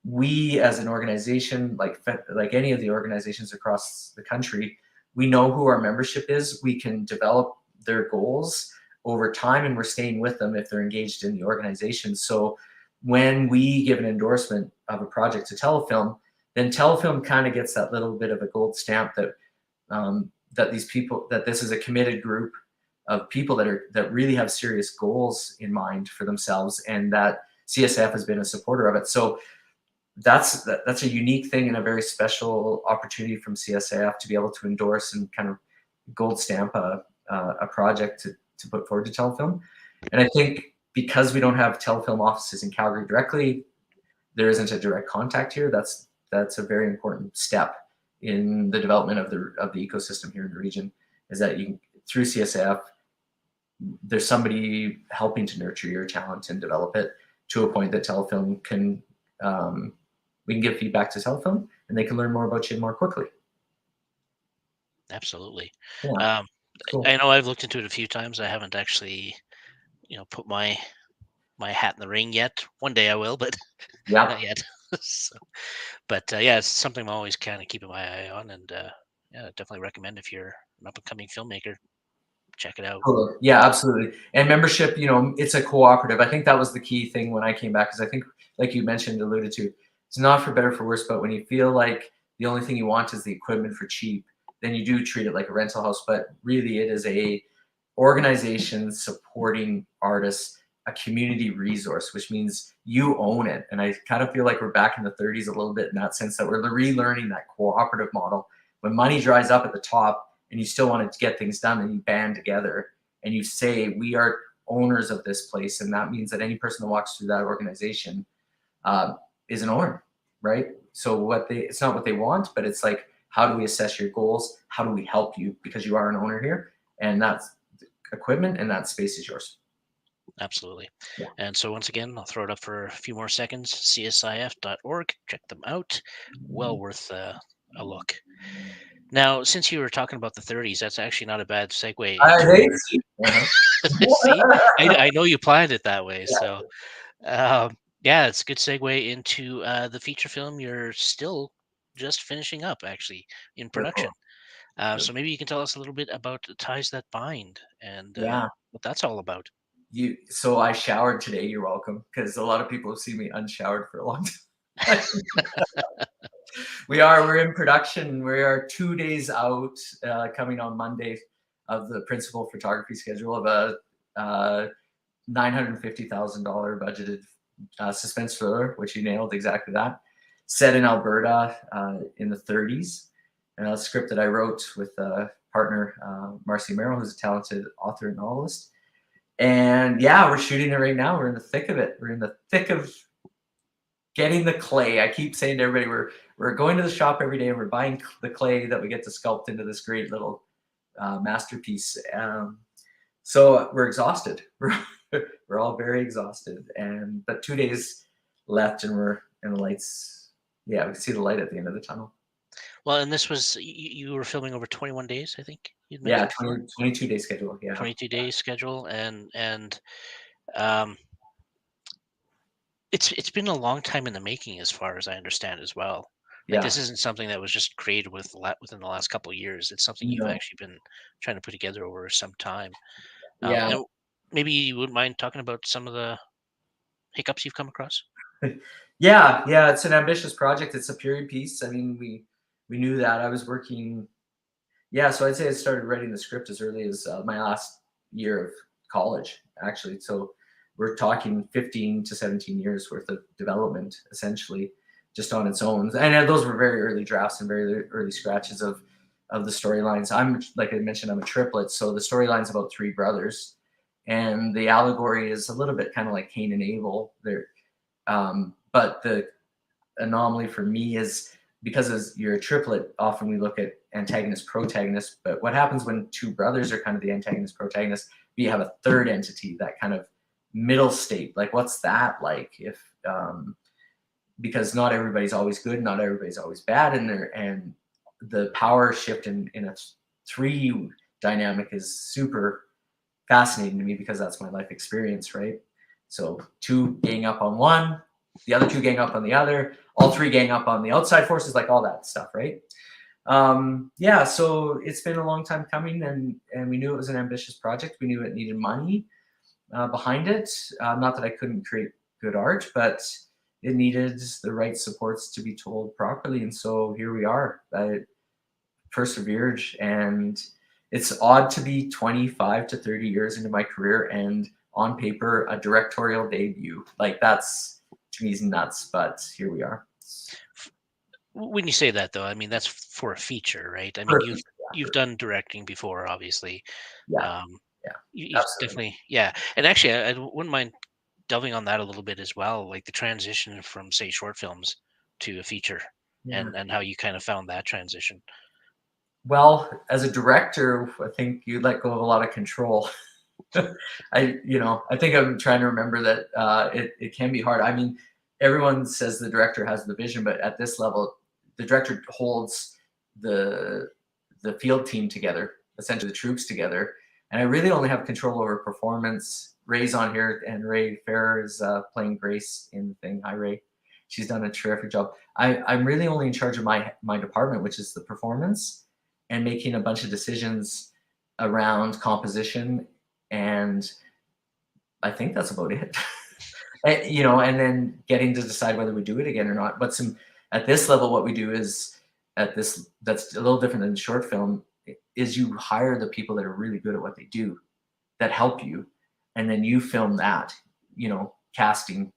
we as an organization, like any of the organizations across the country, we know who our membership is. We can develop their goals over time, and we're staying with them if they're engaged in the organization. So when we give an endorsement of a project to telefilm, then telefilm kind of gets that little bit of a gold stamp that that this is a committed group of people that really have serious goals in mind for themselves, and that CSF has been a supporter of it. So that's a unique thing and a very special opportunity from CSAF to be able to endorse and kind of gold stamp a project to put forward to telefilm. And I think because we don't have telefilm offices in Calgary directly, there isn't a direct contact here. That's a very important step in the development of the ecosystem here in the region, is that through CSAF, there's somebody helping to nurture your talent and develop it to a point that telefilm can we can give feedback to telefilm, and they can learn more about you more quickly. Absolutely. Yeah. Cool. I know I've looked into it a few times. I haven't actually, put my hat in the ring yet. One day I will, but Yeah. not yet. So, but yeah, it's something I'm always kind of keeping my eye on, and yeah, definitely recommend if you're an up and coming filmmaker, check it out. Totally. Yeah, absolutely. And membership, it's a cooperative. I think that was the key thing when I came back, because I think, like you mentioned, alluded to, it's not for better or for worse, but when you feel like the only thing you want is the equipment for cheap, then you do treat it like a rental house. But really, it is a organization supporting artists, a community resource, which means you own it. And I kind of feel like we're back in the 30s a little bit in that sense, that we're relearning that cooperative model. When money dries up at the top and you still want to get things done, and you band together and you say, we are owners of this place. And that means that any person that walks through that organization is an owner, right? So it's not what they want, but it's like, how do we assess your goals? How do we help you? Because you are an owner here, and that's equipment, and that space is yours. Absolutely. Yeah. And so once again, I'll throw it up for a few more seconds. csif.org. Check them out. Well worth a look. Now, since you were talking about the 30s, that's actually not a bad segue. See, I know you planned it that way. So, yeah, it's a good segue into the feature film you're still just finishing up, actually, in production. So maybe you can tell us a little bit about the Ties That Bind and what that's all about. So I showered today. You're welcome, because a lot of people have seen me unshowered for a long time. We're in production. We are 2 days out, coming on Monday, of the principal photography schedule of a $950,000 budgeted suspense thriller, which you nailed exactly that. Set in Alberta in the 30s. A script that I wrote with partner Marcy Merrill, who's a talented author and novelist. And yeah, we're shooting it right now. We're in the thick of it. We're in the thick of getting the clay. I keep saying to everybody, we're going to the shop every day and we're buying the clay that we get to sculpt into this great little masterpiece. So we're exhausted. We're all very exhausted. But 2 days left, and we're in the lights. Yeah, we can see the light at the end of the tunnel. Well, and this was, you were filming over 21 days, I think you'd Yeah, mentioned. 22-day schedule. Yeah, 22-day schedule, and it's been a long time in the making, as far as I understand as well. Like, yeah. this isn't something that was just created within the last couple of years. It's something you've actually been trying to put together over some time. Yeah. And maybe you wouldn't mind talking about some of the hiccups you've come across. Yeah, it's an ambitious project. It's a period piece. I mean, we knew that. I was working. Yeah, so I'd say I started writing the script as early as my last year of college, actually. So we're talking 15 to 17 years worth of development, essentially, just on its own. And those were very early drafts and very early scratches of the storylines. Like I mentioned, I'm a triplet, so the storyline's about three brothers, and the allegory is a little bit kind of like Cain and Abel. But the anomaly for me is, because as you're a triplet, often we look at antagonist, protagonist, but what happens when two brothers are kind of the antagonist, protagonist, but you have a third entity, that kind of middle state? Like, what's that like? If because not everybody's always good, not everybody's always bad, and the power shift in a three dynamic is super fascinating to me, because that's my life experience, right? So two gang up on one, the other two gang up on the other, all three gang up on the outside forces, like all that stuff, right? Yeah, so it's been a long time coming, and we knew it was an ambitious project. We knew it needed money behind it. Not that I couldn't create good art, but it needed the right supports to be told properly. And so here we are. I persevered, and it's odd to be 25 to 30 years into my career and on paper a directorial debut. Like, that's, to me, is nuts, but here we are. When you say that, though, I mean, that's for a feature, right? I mean, you've done directing before, obviously. Yeah. You've definitely, yeah. And actually, I wouldn't mind delving on that a little bit as well, like the transition from, say, short films to a feature, and how you kind of found that transition. Well, as a director, I think you let go of a lot of control. I think I'm trying to remember that it can be hard. I mean, everyone says the director has the vision, but at this level, the director holds the field team together. essentially the troops together. And I really only have control over performance. Ray's on here, and Ray Farrer is playing Grace in the thing. Hi, Ray. She's done a terrific job. I'm really only in charge of my department, which is the performance, and making a bunch of decisions around composition, and I think that's about it. And, you know, and then getting to decide whether we do it again or not. But at this level, what we do is that's a little different than short film, is you hire the people that are really good at what they do, that help you, and then you film that, you know, casting.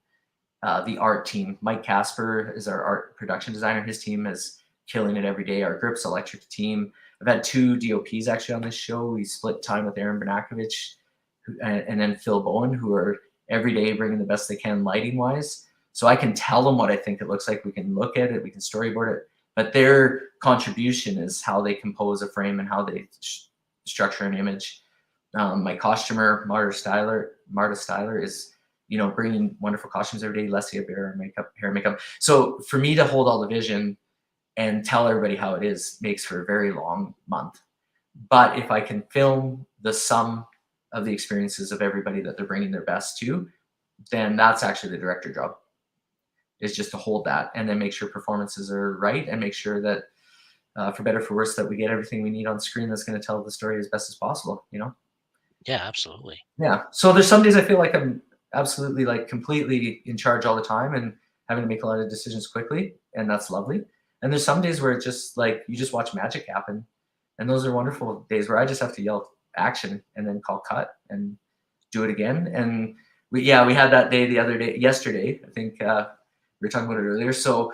The art team, Mike Casper is our art production designer. His team is killing it every day. Our Grips Electric team. I've had 2 DOPs actually on this show. We split time with Aaron Bernakovich and then Phil Bowen, who are every day bringing the best they can lighting wise. So I can tell them what I think it looks like. We can look at it, we can storyboard it, but their contribution is how they compose a frame and how they structure an image. My costumer, Marta Styler is, you know, bringing wonderful costumes every day. Leslie Bear, hair and makeup. So for me to hold all the vision and tell everybody how it is makes for a very long month. But if I can film the sum of the experiences of everybody that they're bringing their best to, then that's actually the director job, is just to hold that and then make sure performances are right and make sure that for better for worse that we get everything we need on screen that's going to tell the story as best as possible, you know? Yeah, absolutely. Yeah. So there's some days I feel like I'm absolutely like completely in charge all the time and having to make a lot of decisions quickly, and that's lovely. And there's some days where it's just like you just watch magic happen, and those are wonderful days where I just have to yell action and then call cut and do it again. And we had that day yesterday. I think we were talking about it earlier. So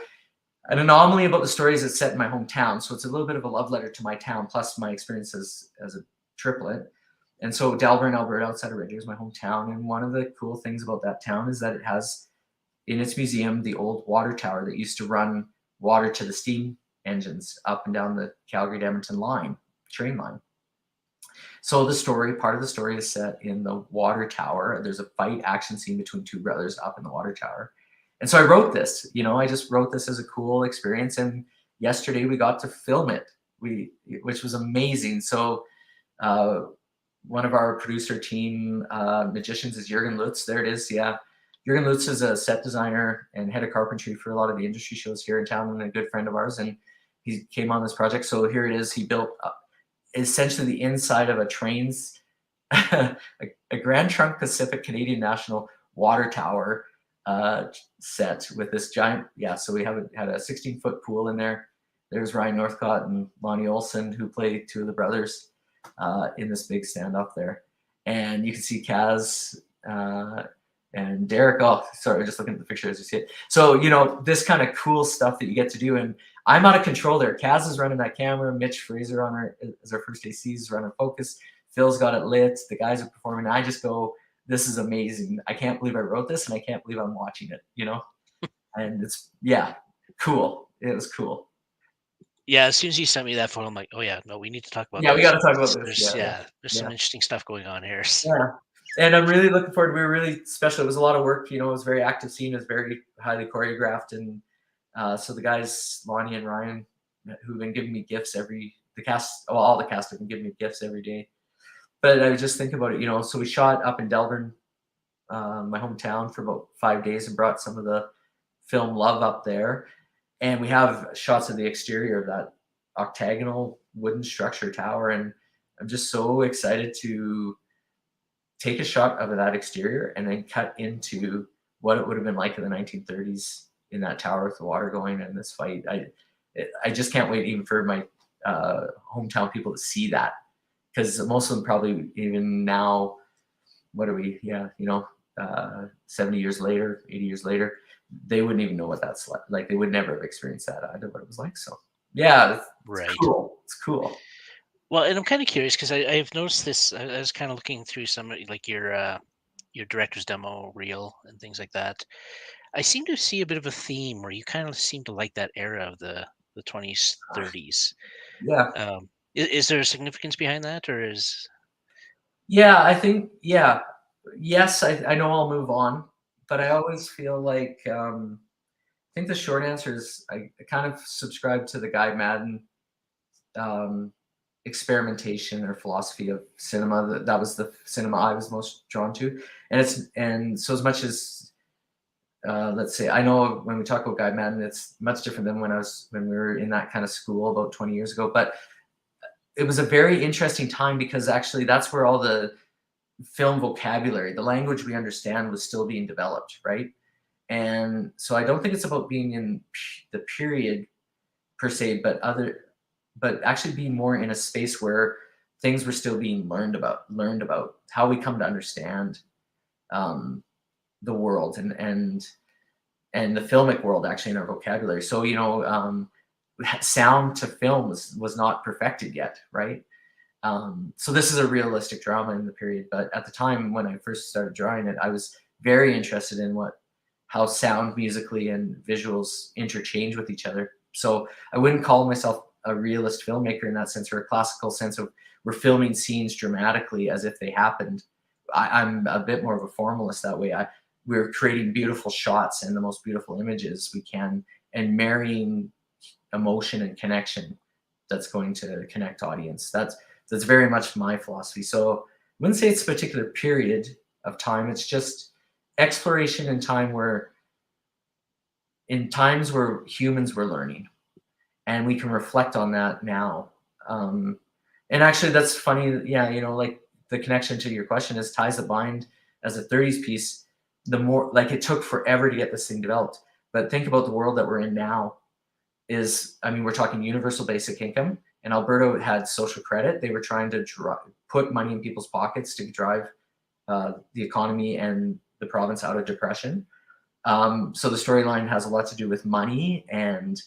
an anomaly about the story is it's set in my hometown, so it's a little bit of a love letter to my town plus my experience as a triplet. And so Delburn, Alberta, outside of Red Deer, is my hometown. And one of the cool things about that town is that it has in its museum the old water tower that used to run water to the steam engines up and down the Calgary-Edmonton train line. So part of the story is set in the water tower. There's a fight action scene between 2 brothers up in the water tower. And so I wrote this, you know, I just wrote this as a cool experience. And yesterday we got to film it, which was amazing. So one of our producer team magicians is Jürgen Lutz. There it is. Yeah. Jürgen Lutz is a set designer and head of carpentry for a lot of the industry shows here in town and a good friend of ours. And he came on this project. So here it is. He built essentially the inside of a train's, a Grand Trunk Pacific Canadian National water tower set with this giant. Yeah. So we had a 16-foot pool in there. There's Ryan Northcott and Lonnie Olson, who play 2 of the brothers in this big standoff there. And you can see Kaz and Derek. Oh, sorry, just looking at the picture as you see it. So, you know, this kind of cool stuff that you get to do. And I'm out of control there. Kaz is running that camera. Mitch Fraser is our first AC, is running focus. Phil's got it lit. The guys are performing. I just go, this is amazing. I can't believe I wrote this, and I can't believe I'm watching it, you know? And it's, yeah, cool. It was cool. Yeah, as soon as you sent me that photo, I'm like, oh yeah, no, we need to talk about Yeah, this. we got to talk about There's this. some interesting stuff going on here. Yeah. And I'm really looking forward. We were really special. It was a lot of work. You know, it was a very active scene. It was very highly choreographed. And so the guys, Lonnie and Ryan, who've been giving me gifts all the cast have been giving me gifts every day. But I was just thinking about it, you know, so we shot up in Delburn, my hometown, for about 5 days and brought some of the film love up there. And we have shots of the exterior of that octagonal wooden structure tower. And I'm just so excited to take a shot of that exterior and then cut into what it would have been like in the 1930s in that tower with the water going and this fight. I just can't wait even for my hometown people to see that, because most of them probably even now, what are we? Yeah, you know, 70 years later, 80 years later, they wouldn't even know what that's like. Like, they would never have experienced that either, what it was like. So yeah, it's Right. cool. It's cool. Well, and I'm kind of curious because I've noticed this. I was kind of looking through some like your director's demo reel and things like that. I seem to see a bit of a theme where you kind of seem to like that era of the 20s, 30s. Yeah. Is there a significance behind that, or is? Yeah, I think, yeah. Yes, I know I'll move on, but I always feel like, I think the short answer is I kind of subscribe to the Guy Madden experimentation or philosophy of cinema. That was the cinema I was most drawn to, and so as much as let's say, I know when we talk about Guy Madden, it's much different than when we were in that kind of school about 20 years ago. But it was a very interesting time because actually that's where all the film vocabulary, the language we understand, was still being developed, right? And so I don't think it's about being in the period per se, but actually being more in a space where things were still being learned about how we come to understand the world and the filmic world actually in our vocabulary. So, sound to film was not perfected yet, right? So this is a realistic drama in the period, but at the time when I first started drawing it, I was very interested in how sound musically and visuals interchange with each other. So I wouldn't call myself a realist filmmaker in that sense, or a classical sense of we're filming scenes dramatically as if they happened. I'm a bit more of a formalist that way. We're creating beautiful shots and the most beautiful images we can, and marrying emotion and connection that's going to connect audience. That's very much my philosophy. So I wouldn't say it's a particular period of time. It's just exploration in times where humans were learning, and we can reflect on that now. And actually, that's funny. Yeah, like the connection to your question is Ties That Bind as a 30s piece. The more, like, it took forever to get this thing developed. But think about the world that we're in now. We're talking universal basic income, and Alberta had social credit. They were trying to put money in people's pockets to drive the economy and the province out of depression. So the storyline has a lot to do with money and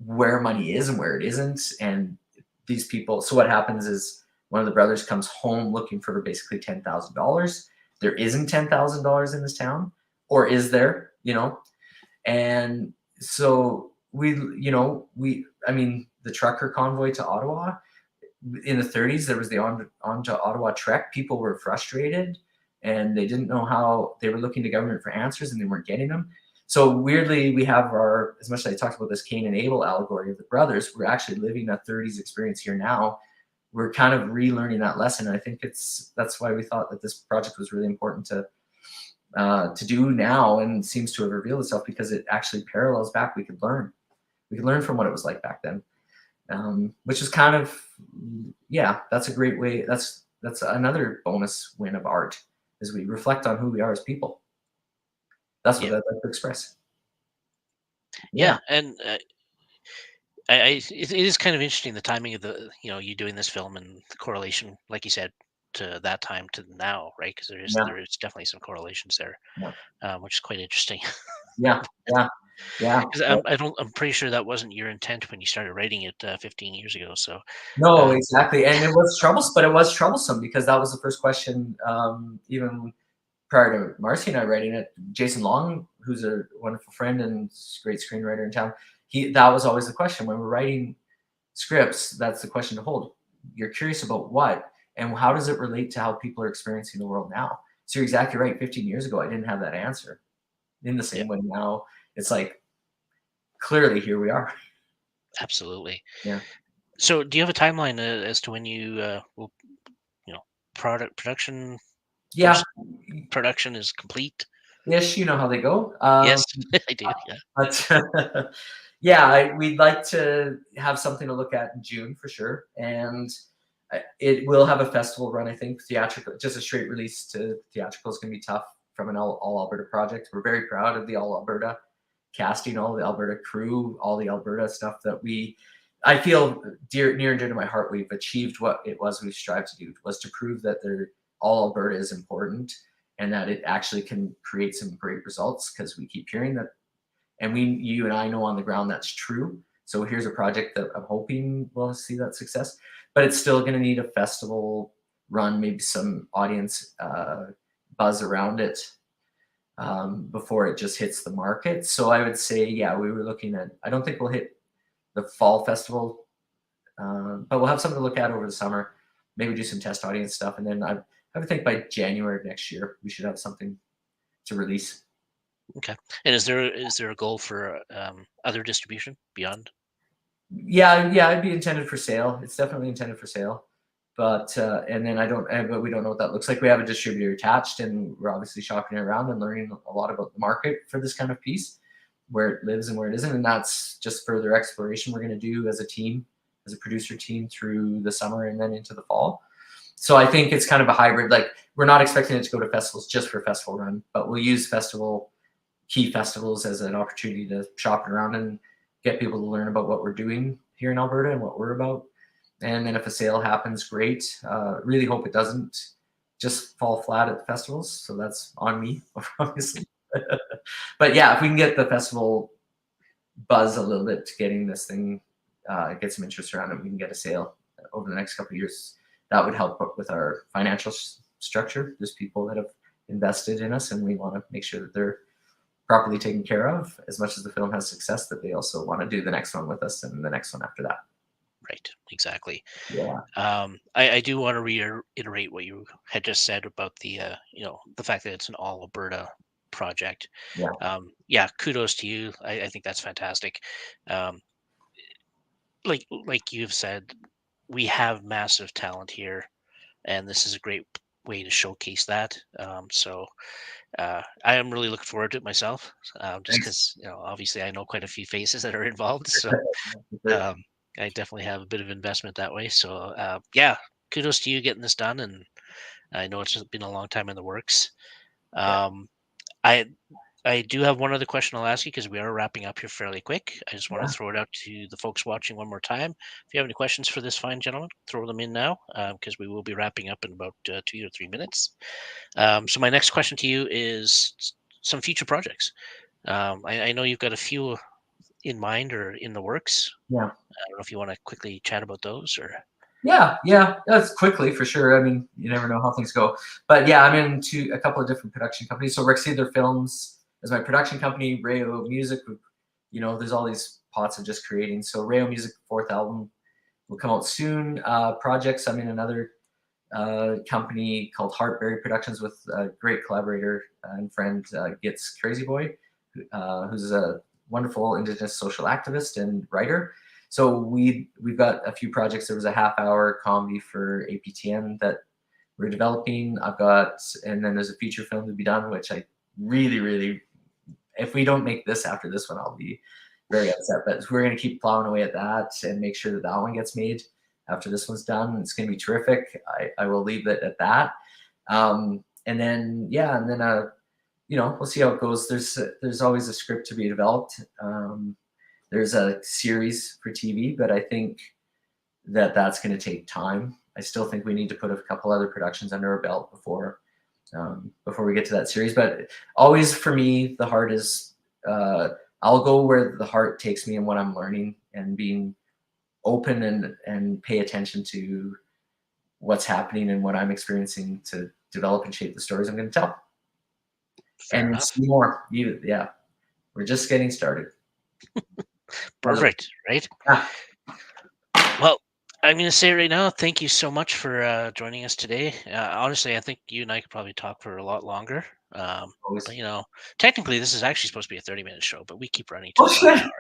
where money is and where it isn't. And these people, so what happens is one of the brothers comes home looking for basically $10,000. There isn't $10,000 in this town, or is there, And so the trucker convoy to Ottawa in the 30s, there was the on to Ottawa trek. People were frustrated and they didn't know how. They were looking to government for answers and they weren't getting them. So weirdly, we have as much as I talked about this Cain and Abel allegory of the brothers, we're actually living a 30s experience here now. We're kind of relearning that lesson. And I think that's why we thought that this project was really important to do now, and seems to have revealed itself because it actually parallels back. We could learn from what it was like back then, which is kind of, that's a great way. That's another bonus win of art, is we reflect on who we are as people. That's what I'd like to express. Yeah, and it is kind of interesting, the timing of you doing this film and the correlation, like you said, to that time to now, right? Because there is definitely some correlations there, which is quite interesting. Yeah. Because I'm pretty sure that wasn't your intent when you started writing it 15 years ago. So no, exactly, and it was troublesome. But it was troublesome because that was the first question, even prior to Marcy and I writing it. Jason Long, who's a wonderful friend and great screenwriter in town, that was always the question when we're writing scripts. That's the question to hold. You're curious about what, and how does it relate to how people are experiencing the world now? So you're exactly right. 15 years ago, I didn't have that answer. In the same way now, it's like, clearly here we are. Absolutely. Yeah. So do you have a timeline as to when you will, production? Yeah. Production is complete. Yes, you know how they go. Yes, I do. Yeah. But we'd like to have something to look at in June for sure, and it will have a festival run. I think theatrical, just a straight release to theatrical is going to be tough from an all Alberta project. We're very proud of the all Alberta casting, all the Alberta crew, all the Alberta stuff that I feel near and dear to my heart. We've achieved what it was we strived to do, was to prove that all Alberta is important and that it actually can create some great results, because we keep hearing that, and you and I know on the ground that's true. So here's a project that I'm hoping will see that success, but it's still going to need a festival run, maybe some audience buzz around it before it just hits the market. So I would say, we were looking at, I don't think we'll hit the fall festival, but we'll have something to look at over the summer, maybe do some test audience stuff. And then I would think by January of next year, we should have something to release. Okay. And is there a goal for other distribution beyond? Yeah, it'd be intended for sale. It's definitely intended for sale. But and then but we don't know what that looks like. We have a distributor attached, and we're obviously shopping it around and learning a lot about the market for this kind of piece, where it lives and where it isn't. And that's just further exploration we're going to do as a team, as a producer team, through the summer and then into the fall. So I think it's kind of a hybrid. Like, we're not expecting it to go to festivals just for festival run, but we'll use key festivals as an opportunity to shop it around and get people to learn about what we're doing here in Alberta and what we're about. And then if a sale happens, great. Really hope it doesn't just fall flat at the festivals. So that's on me, obviously. But yeah, if we can get the festival buzz a little bit to getting this thing, get some interest around it, we can get a sale over the next couple of years. That would help with our financial structure. There's people that have invested in us, and we want to make sure that they're properly taken care of. As much as the film has success, that they also want to do the next one with us and the next one after that. Right, exactly. Yeah. I do want to reiterate what you had just said about the the fact that it's an all Alberta project. Yeah. Kudos to you. I think that's fantastic. Like you've said, we have massive talent here, and this is a great way to showcase that. So I am really looking forward to it myself, just because obviously I know quite a few faces that are involved. So I definitely have a bit of investment that way. So yeah, kudos to you getting this done, and I know it's been a long time in the works. I do have one other question I'll ask you, because we are wrapping up here fairly quick. I just want to throw it out to the folks watching one more time. If you have any questions for this fine gentleman, throw them in now, because we will be wrapping up in about 2 to 3 minutes. So my next question to you is some future projects. I know you've got a few in mind or in the works. Yeah. I don't know if you want to quickly chat about those, or. Yeah, that's quickly, for sure. I mean, you never know how things go. But yeah, I'm into a couple of different production companies. So Reckseidler Films is my production company. Reijo Music, there's all these pots of just creating. So Reijo Music, 4th album, will come out soon. Projects, I'm in another company called Heartberry Productions with a great collaborator and friend, Gits Crazy Boy, who's a wonderful Indigenous social activist and writer. So we've got a few projects. There was a half-hour comedy for APTN that we're developing. And then there's a feature film to be done, which I really, if we don't make this after this one, I'll be very upset. But we're going to keep plowing away at that and make sure that that one gets made after this one's done. It's going to be terrific. I will leave it at that. And then we'll see how it goes. There's always a script to be developed. There's a series for TV, but I think that's going to take time. I still think we need to put a couple other productions under our belt before we get to that series. But always, for me, the heart is I'll go where the heart takes me and what I'm learning, and being open and pay attention to what's happening and what I'm experiencing to develop and shape the stories I'm going to tell. Fair enough. See more. Yeah, we're just getting started. Perfect, right? Well, I'm going to say right now, thank you so much for joining us today. Honestly, I think you and I could probably talk for a lot longer. But, technically, this is actually supposed to be a 30-minute show, but we keep running to an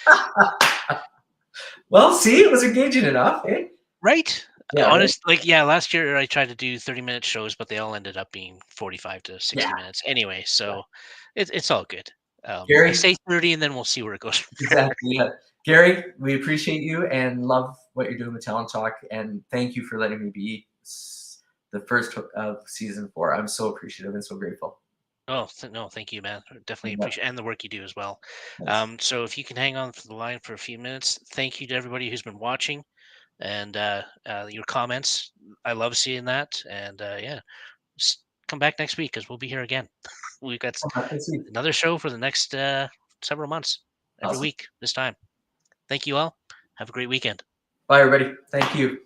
hour. Well, see, it was engaging enough, eh? Right? Yeah, honestly, last year I tried to do 30-minute shows, but they all ended up being 45 to 60 minutes anyway, so it's all good. Gary, I say 30, and then we'll see where it goes. Exactly. Yeah. Gary, we appreciate you and love what you're doing with Talent Talk, and thank you for letting me be the first of season 4. I'm so appreciative and so grateful. Oh, no, thank you, man. Definitely appreciate, and the work you do as well. So if you can hang on for the line for a few minutes, thank you to everybody who's been watching, and your comments. I love seeing that, and just come back next week, because we'll be here again. We've got another show for the next several months, every week this time. Thank you all. Have a great weekend. Bye, everybody. Thank you.